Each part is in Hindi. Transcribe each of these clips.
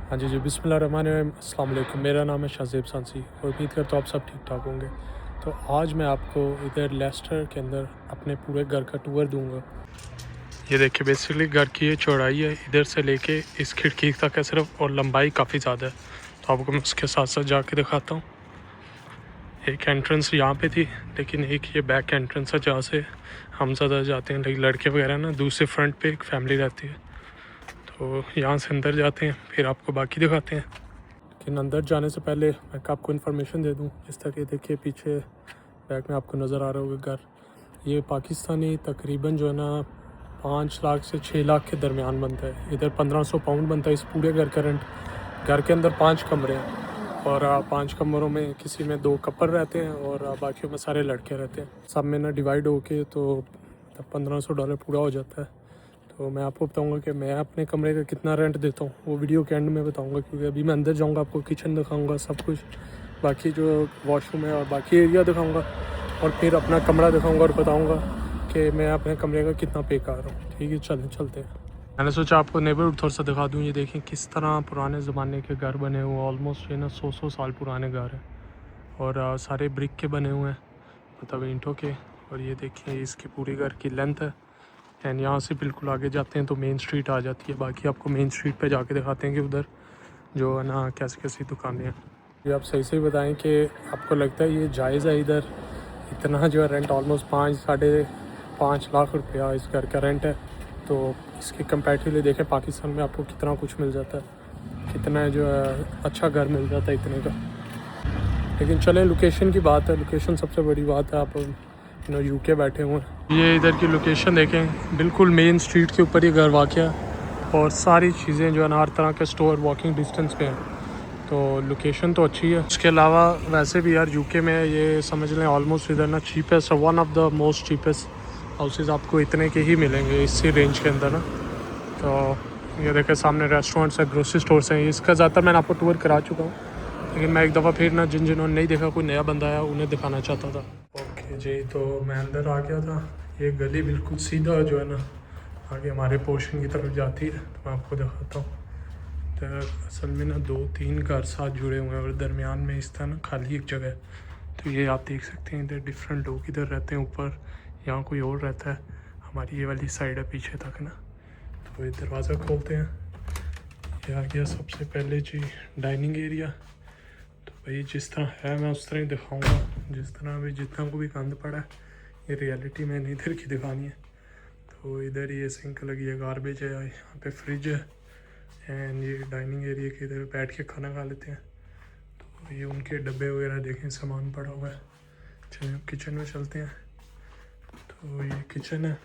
हाँ जी बिस्मिल्लाहिर्रहमानिर्रहीम, अस्सलाम वालेकुम। मेरा नाम है शाहज़ेब सांसी और उम्मीद करता हूँ आप सब ठीक ठाक होंगे। तो आज मैं आपको इधर लेस्टर के अंदर अपने पूरे घर का टूर दूंगा। ये देखिए बेसिकली घर की ये चौड़ाई है इधर से लेके इस खिड़की तक है सिर्फ, और लंबाई काफ़ी ज़्यादा है। तो आपको मैं उसके साथ साथ जाके दिखाता हूँ। एक एंट्रेंस यहाँ पे थी, लेकिन एक ये बैक एंट्रेंस है जहाँ से हम ज़्यादा जाते हैं, लेकिन लड़के वगैरह ना। दूसरे फ्रंट पे एक फैमिली रहती है, तो यहाँ से अंदर जाते हैं, फिर आपको बाकी दिखाते हैं। लेकिन अंदर जाने से पहले मैं आपको इन्फॉर्मेशन दे दूँ। जिस तरह देखिए पीछे बैक में आपको नज़र आ रहा होगा घर, ये पाकिस्तानी तकरीबन जो है ना 5 लाख से 6 लाख के दरमियान बनता है। इधर 1500 पाउंड बनता है इस पूरे घर का रेंट। घर के अंदर 5 कमरे हैं और 5 कमरों में किसी में 2 कपल रहते हैं और बाकियों में सारे लड़के रहते हैं। सब में ना डिवाइड होके तो $1500 पूरा हो जाता है। तो मैं आपको बताऊंगा कि मैं अपने कमरे का कितना रेंट देता हूँ, वो वीडियो के एंड में बताऊंगा, क्योंकि अभी मैं अंदर जाऊंगा, आपको किचन दिखाऊंगा सब कुछ, बाकी जो वॉशरूम है और बाकी एरिया दिखाऊंगा, और फिर अपना कमरा दिखाऊंगा और बताऊंगा कि मैं अपने कमरे का कितना पे कर रहा हूँ। ठीक है, चलते हैं। मैंने सोचा आपको नेबरहुड थोड़ा सा दिखा दूँ। ये देखें किस तरह पुराने ज़माने के घर बने हुए, ऑलमोस्ट ये ना 100 साल पुराने घर हैं और सारे ब्रिक के बने हुए हैं, मतलब ईंटों के। और ये देखिए इसकी पूरी घर की लेंथ है। एंड यहाँ से बिल्कुल आगे जाते हैं तो मेन स्ट्रीट आ जाती है। बाकी आपको मेन स्ट्रीट पे जाके दिखाते हैं कि उधर जो है ना कैसी कैसी दुकानें हैं। ये आप सही से बताएं कि आपको लगता है ये जायज़ है इधर इतना जो है रेंट? ऑलमोस्ट 5-5.5 लाख रुपया इस घर का रेंट है। तो इसके कंपैरेटिवली देखें पाकिस्तान में आपको कितना कुछ मिल जाता है, कितना जो है अच्छा घर मिल जाता है इतने का। लेकिन चलें, लोकेशन की बात है, लोकेशन सबसे बड़ी बात है। आप यूके बैठे हुए हैं, ये इधर की लोकेशन देखें, बिल्कुल मेन स्ट्रीट के ऊपर ही घर वाक़ है और सारी चीज़ें जो है ना हर तरह के स्टोर वॉकिंग डिस्टेंस पे हैं। तो लोकेशन तो अच्छी है। उसके अलावा वैसे भी यार यूके में ये समझ लें ऑलमोस्ट इधर ना cheapest, one of the most cheapest houses आपको इतने के ही मिलेंगे इसी रेंज के अंदर ना। तो ये देखें सामने रेस्टोरेंट्स है, ग्रोसरी स्टोर्स हैं। इसका ज़्यादातर मैंने आपको टूर करा चुका हूँ, लेकिन मैं एक दफ़ा फिर ना जिन्होंने नहीं देखा, कोई नया बंदा आया, उन्हें दिखाना चाहता था। ओके जी, तो मैं अंदर आ गया था। ये गली बिल्कुल सीधा जो है ना आगे हमारे पोर्शन की तरफ जाती है, तो मैं आपको दिखाता हूँ। तो असल में ना 2-3 घर साथ जुड़े हुए हैं और दरमियान में इस तरह ना खाली एक जगह है। तो ये आप देख सकते हैं इधर डिफरेंट लोग इधर रहते हैं, ऊपर यहाँ कोई और रहता है। हमारी ये वाली साइड है पीछे तक ना। तो ये दरवाज़ा खोलते हैं, ये आ गया सबसे पहले जी डाइनिंग एरिया। तो भाई जिस तरह है मैं उस तरह ही दिखाऊंगा, जिस तरह भी जितना को भी गंद पड़ा है ये रियलिटी मैंने इधर की दिखानी है। तो इधर ये सिंक लगी है, गार्बेज है, यहाँ पे फ्रिज है एंड ये डाइनिंग एरिया के इधर बैठ के खाना खा लेते हैं। तो ये उनके डब्बे वगैरह देखें, सामान पड़ा हुआ है। चलिए अब किचन में चलते हैं। तो ये किचन है,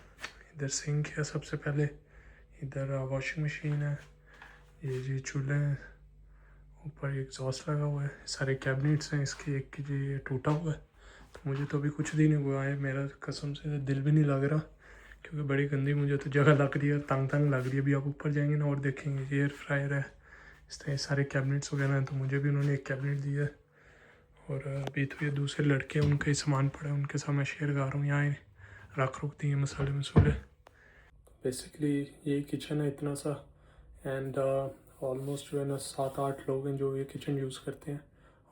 इधर सिंक है सबसे पहले, इधर वॉशिंग मशीन है, ये जी चूल्हे हैं, ऊपर एग्जॉस्ट लगा हुआ है, सारे कैबिनेट्स हैं इसके। एक की जी ये टूटा हुआ है, तो मुझे तो अभी कुछ दिन हुआ है, मेरा कसम से दिल भी नहीं लग रहा, क्योंकि बड़ी गंदी मुझे तो जगह लग रही है, तंग तंग लग रही है। अभी आप ऊपर जाएंगे ना और देखेंगे एयर फ्रायर है, इस तरह सारे कैबिनेट्स वगैरह हैं। तो मुझे भी उन्होंने एक कैबिनेट दिया है और अभी तो ये दूसरे लड़के हैं उनका ही सामान पड़ा है, उनके साथ मैं शेयर कर रहा हूँ। यहाँ रख रुक दिए मसाले मसूले। बेसिकली यही किचन है इतना सा, एंड ऑलमोस्ट जो है ना 7-8 लोग हैं जो ये किचन यूज़ करते हैं,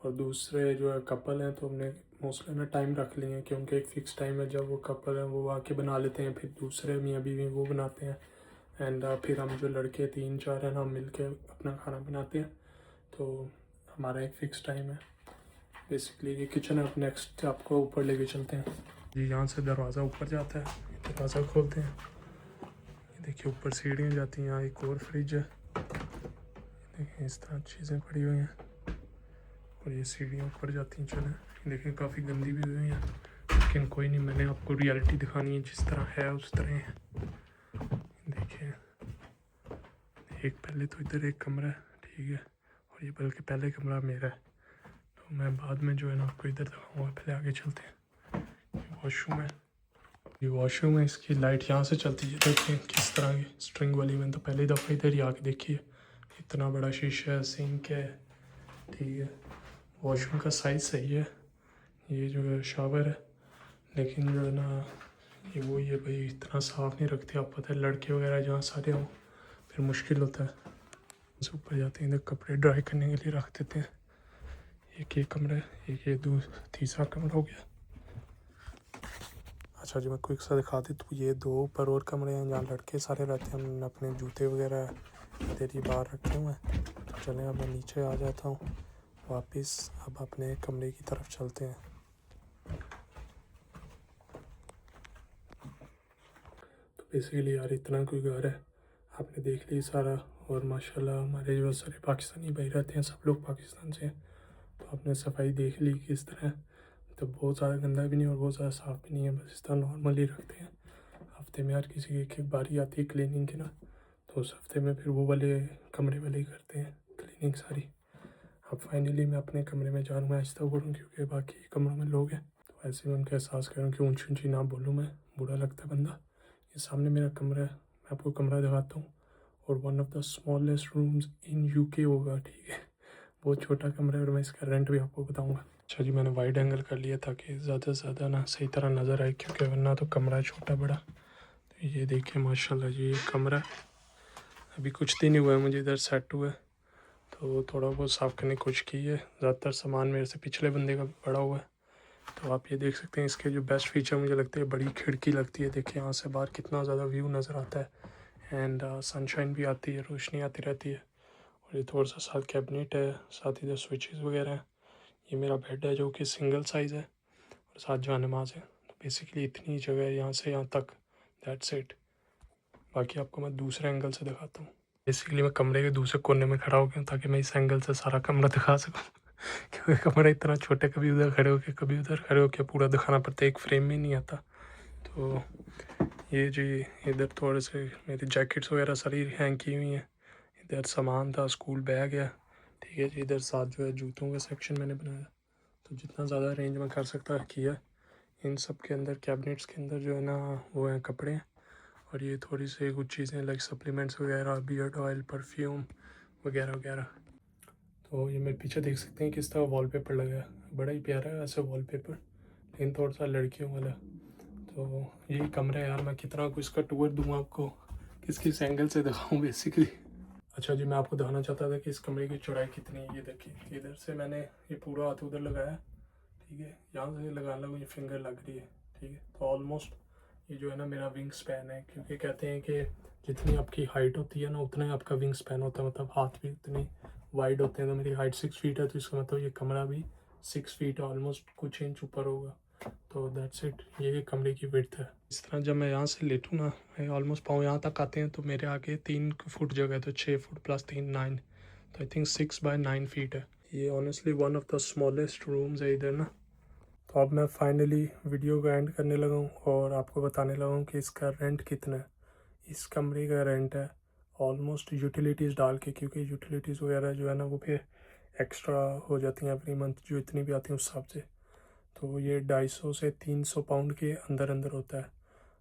और दूसरे जो है कपल हैं। तो हमने मोस्टली ना टाइम रख लिए हैं, क्योंकि एक फ़िक्स टाइम है जब वो कपल हैं वो आके बना लेते हैं, फिर दूसरे मियाँ बीवी वो बनाते हैं, एंड फिर हम जो लड़के 3-4 हैं ना हम मिल के अपना खाना बनाते हैं। तो हमारा एक फ़िक्स टाइम है। बेसिकली ये किचन है। अब नेक्स्ट आपको ऊपर लेके चलते हैं जी। यहाँ से दरवाज़ा ऊपर जाता है, दरवाज़ा खोलते हैं, ये देखिए ऊपर सीढ़ियाँ जाती हैं। यहाँ एक और फ्रिज है, देखिए इस तरह चीज़ें पड़ी हुई हैं, और ये सीढ़ियाँ ऊपर जाती हैं। चलें, देखिए काफ़ी गंदी भी हुई हैं, लेकिन कोई नहीं, मैंने आपको रियलिटी दिखानी है, जिस तरह है उस तरह है। देखिए एक पहले तो इधर एक कमरा है, ठीक है, और ये बल्कि पहले कमरा मेरा है, तो मैं बाद में जो है ना आपको इधर दिखाऊँगा। पहले आगे चलते हैं। वॉशरूम है, ये वॉशरूम है, इसकी लाइट यहाँ से चलती है। देखिए किस तरह की स्ट्रिंग वाली, मैंने तो पहली दफ़ा इधर ही आके देखी है। इतना बड़ा शीशा है, सिंक है, ठीक है। वॉशरूम का साइज़ सही है। ये जो है शावर है, लेकिन जो है ना ये वही है भाई, इतना साफ़ नहीं रखते। आप पता है लड़के वगैरह जहाँ सारे हों फिर मुश्किल होता है। से ऊपर जाते हैं, इधर कपड़े ड्राई करने के लिए रख देते हैं। एक ये कमरा है, एक ये तीसरा कमरा हो गया। अच्छा जी, मैं क्विक सा दिखा दी। तो ये 2 ऊपर और कमरे हैं जहाँ लड़के सारे रहते हैं। उन्होंने अपने जूते वगैरह इधर ही बाहर रखे हुए हैं। तो चलें अब मैं नीचे आ जाता हूँ वापस। अब अपने कमरे की तरफ चलते हैं। तो बेसिकली यार इतना कोई घर है, आपने देख ली सारा। और माशाल्लाह हमारे जो सारे पाकिस्तानी भाई रहते हैं, सब लोग पाकिस्तान से हैं। तो आपने सफाई देख ली किस तरह, तो बहुत ज़्यादा गंदा भी नहीं और बहुत ज़्यादा साफ़ भी नहीं है, बस इस तरह नॉर्मली रखते हैं। हफ्ते में हर किसी की एक बारी आती है क्लीनिंग की ना, तो उस हफ्ते में फिर वो वाले कमरे वाले ही करते हैं क्लीनिंग सारी। अब फाइनली मैं अपने कमरे में जा रहा हूँ आहिस्ता करूँ, क्योंकि बाकी कमरों में लोग हैं। तो ऐसे में उनका एहसास करूँ कि ऊँची ऊँची ना बोलूँ, मैं बुरा लगता है बंदा। ये सामने मेरा कमरा है, मैं आपको कमरा दिखाता हूँ। और one of the smallest rooms in UK होगा, ठीक है। बहुत छोटा कमरा है और मैं इसका रेंट भी आपको बताऊँगा। अच्छा जी, मैंने वाइड एंगल कर लिया ताकि ज़्यादा से ज़्यादा ना सही तरह नज़र आए, क्योंकि वरना तो कमरा छोटा बड़ा। तो ये देखिए माशाल्लाह जी, ये कमरा अभी कुछ दिन ही हुआ है मुझे इधर सेट हुआ है, तो थोड़ा बहुत साफ़ करने की कोशिश की है। ज़्यादातर सामान मेरे से पिछले बंदे का भी पड़ा हुआ है। तो आप ये देख सकते हैं, इसके जो बेस्ट फीचर मुझे लगता है, बड़ी खिड़की लगती है। देखिए यहाँ से बाहर कितना ज़्यादा व्यू नज़र आता है। एंड सनशाइन भी आती है, रोशनी आती रहती है। और ये थोड़ा सा साथ कैबिनेट है, साथ इधर स्विचेस वगैरह हैं। ये मेरा बेड है जो कि सिंगल साइज़ है, और साथ जो नमाज है। तो बेसिकली इतनी जगह है यहाँ से यहाँ तक, दैट्स इट। बाकी आपको मैं दूसरे एंगल से दिखाता हूँ। बेसिकली मैं कमरे के दूसरे कोने में खड़ा हो गया ताकि मैं इस एंगल से सारा कमरा दिखा सकूँ क्योंकि कमरा इतना छोटा, कभी उधर खड़े होकर कभी उधर खड़े होकर पूरा दिखाना पड़ता है, एक फ्रेम में नहीं आता। तो ये जी, इधर थोड़े से मेरी जैकेट्स वगैरह सारी हैंग की हुई हैं। इधर सामान था, स्कूल बैग है, ठीक है जी। इधर साथ जो है जूतों का सेक्शन मैंने बनाया, तो जितना ज़्यादा अरेंज में कर सकता किया। इन सब के अंदर कैबिनेट्स के अंदर जो है ना वो हैं कपड़े हैं। और ये थोड़ी सी कुछ चीज़ें लाइक सप्लीमेंट्स वगैरह, बियर्ड ऑयल, परफ्यूम वगैरह वगैरह। तो ये मेरे पीछे देख सकते हैं किस तरह वॉलपेपर लगा है, बड़ा ही प्यारा है वैसे वॉलपेपर, लेकिन थोड़ा सा लड़कियों वाला। तो यही कमरा है यार, मैं कितना कुछ इसका टूर दूँ आपको, किस किस एंगल से दिखाऊँ बेसिकली। अच्छा जी, मैं आपको दिखाना चाहता था कि इस कमरे की चौड़ाई कितनी है। ये देखिए, इधर से मैंने ये पूरा हाथ उधर लगाया, ठीक है। यहाँ से लगाने लगा, ये फिंगर लग रही है, ठीक है। तो ऑलमोस्ट ये जो है ना मेरा विंग स्पैन है, क्योंकि कहते हैं कि जितनी आपकी हाइट होती है ना उतना ही आपका विंग स्पैन होता है, मतलब हाथ भी उतनी वाइड होते हैं। तो मेरी हाइट 6 फीट है, तो इसका मतलब ये कमरा भी 6 फीट ऑलमोस्ट कुछ इंच ऊपर होगा। तो दैट्स इट, ये कमरे की विड्थ है। इस तरह जब मैं यहाँ से लेटूँ ना, मैं ऑलमोस्ट पाँव यहाँ तक आते हैं, तो मेरे आगे 3 फुट जगह है, तो 6 फुट प्लस 3 9, तो आई थिंक 6 बाय 9 फीट है। ये honestly one of the smallest rooms है इधर ना। तो अब मैं फाइनली वीडियो को एंड करने लगा हूँ और आपको बताने लगा हूँ कि इसका रेंट कितना है। इस कमरे का रेंट है ऑलमोस्ट यूटिलिटीज़ डाल के, क्योंकि यूटिलिटीज़ वगैरह जो है ना वो फिर एक्स्ट्रा हो जाती हैं एवरी मंथ, जो इतनी भी आती हैं उस हिसाब से। तो ये 250 से 300 पाउंड के अंदर अंदर होता है।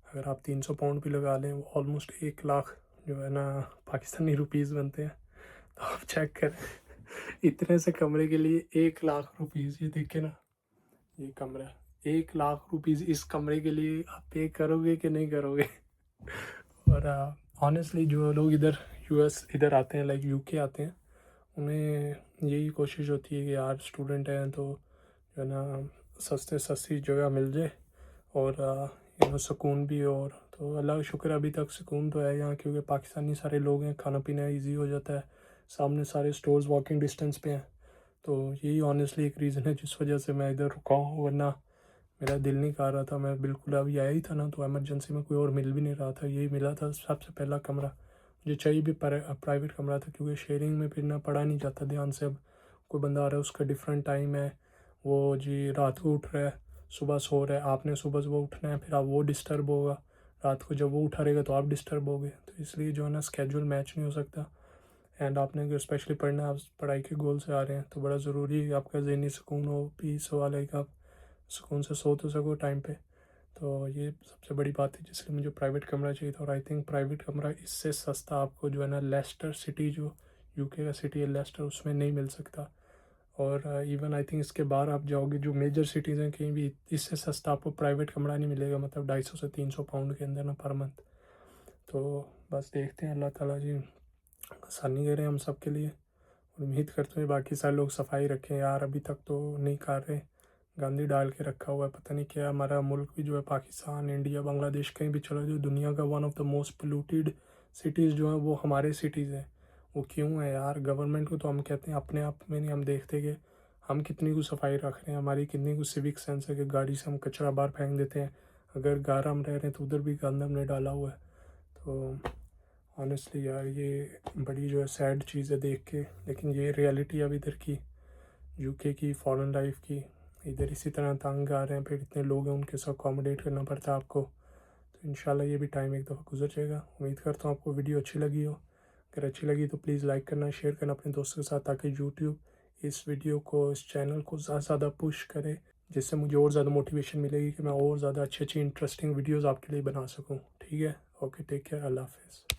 अगर आप 300 पाउंड भी लगा लें, वो ऑलमोस्ट 1 लाख जो है ना पाकिस्तानी रुपीज़ बनते हैं। तो आप चेक करें इतने से कमरे के लिए 1 लाख रुपीज़। ये देखे ना, ये कमरा 1 लाख रुपीज़, इस कमरे के लिए आप पे करोगे कि नहीं करोगे? और ऑनेस्टली जो लोग इधर यूएस इधर आते हैं, लाइक यूके आते हैं, उन्हें यही कोशिश होती है कि यार स्टूडेंट हैं तो जो है ना सस्ते सस्ती जगह मिल जाए और सुकून भी। और तो अल्लाह का शुक्र अभी तक सुकून तो है यहाँ, क्योंकि पाकिस्तानी सारे लोग हैं, खाना पीना इजी हो जाता है, सामने सारे स्टोर्स वॉकिंग डिस्टेंस पे हैं। तो यही ऑनेस्टली एक रीज़न है जिस वजह से मैं इधर रुका हूँ, वरना मेरा दिल नहीं कर रहा था। मैं बिल्कुल अभी आया ही था ना, तो एमरजेंसी में कोई और मिल भी नहीं रहा था, यही मिला था सबसे पहला कमरा। मुझे चाहिए भी प्राइवेट कमरा था, क्योंकि शेयरिंग में फिर ना पढ़ा नहीं जाता ध्यान से। अब कोई बंदा आ रहा है, उसका डिफरेंट टाइम है, वो जी रात को उठ रहा है, सुबह सो रहा है, आपने सुबह सुबह उठना है, फिर आप वो डिस्टर्ब होगा रात को, जब वो उठा रहेगा तो आप डिस्टर्ब होगे। तो इसलिए जो है ना स्केड्यूल मैच नहीं हो सकता। एंड आपने अगर स्पेशली पढ़ना, आप पढ़ाई के गोल से आ रहे हैं, तो बड़ा ज़रूरी है आपका ज़हनी सुकून हो, पीस हो, लाइक आप सुकून से सो तो सको टाइम पे। तो ये सबसे बड़ी बात है जिसलिए मुझे प्राइवेट कमरा चाहिए था। और आई थिंक प्राइवेट कमरा इससे सस्ता आपको जो है ना लेस्टर सिटी, जो यूके का सिटी है लेस्टर, उसमें नहीं मिल सकता। और इवन आई थिंक इसके बाहर आप जाओगे जो मेजर सिटीज़ हैं, कहीं भी इससे सस्ता आपको प्राइवेट कमरा नहीं मिलेगा, मतलब 250 से 300 पाउंड के अंदर ना पर मंथ। तो बस देखते हैं, अल्लाह ताला जी आसानी करे हम सब के लिए। और उम्मीद करते हैं बाकी सारे लोग सफाई रखें यार, अभी तक तो नहीं कर रहे, गंद डाल के रखा हुआ है, पता नहीं क्या। हमारा मुल्क भी जो है, पाकिस्तान, इंडिया, बांग्लादेश, कहीं भी चलो जो दुनिया का one of the most polluted cities जो है वो हमारे सिटीज़ हैं। वो क्यों है यार? गवर्नमेंट को तो हम कहते हैं अपने आप में नहीं हम देखते कि हम कितनी कुछ सफाई रख रहे हैं, हमारी कितनी कुछ सिविक सेंस है कि गाड़ी से हम कचरा बाहर फेंक देते हैं। अगर घर हम रह रहे हैं तो उधर भी गंद हमने डाला हुआ है। तो ऑनेस्टली यार ये बड़ी जो है सैड चीज़ है देख के, लेकिन ये रियलिटी अब इधर की यूके की फॉरेन लाइफ की। इधर इसी तरह तंग आ रहे हैं, फिर इतने लोग हैं उनके साथ अकोमोडेट करना पड़ता है आपको। तो इंशाल्लाह ये भी टाइम एक दफ़ा गुजर जाएगा। उम्मीद करता हूँ आपको वीडियो अच्छी लगी हो। अगर अच्छी लगी तो प्लीज़ लाइक करना, शेयर करना अपने दोस्तों के साथ, ताकि यूट्यूब इस वीडियो को, इस चैनल को ज़्यादा से ज़्यादा पुश करे, जिससे मुझे और ज़्यादा मोटिवेशन मिलेगी कि मैं और ज़्यादा अच्छी अच्छी इंटरेस्टिंग वीडियोज़ आपके लिए बना सकूँ। ठीक है, ओके, टेक केयर, अल्लाह हाफिज़।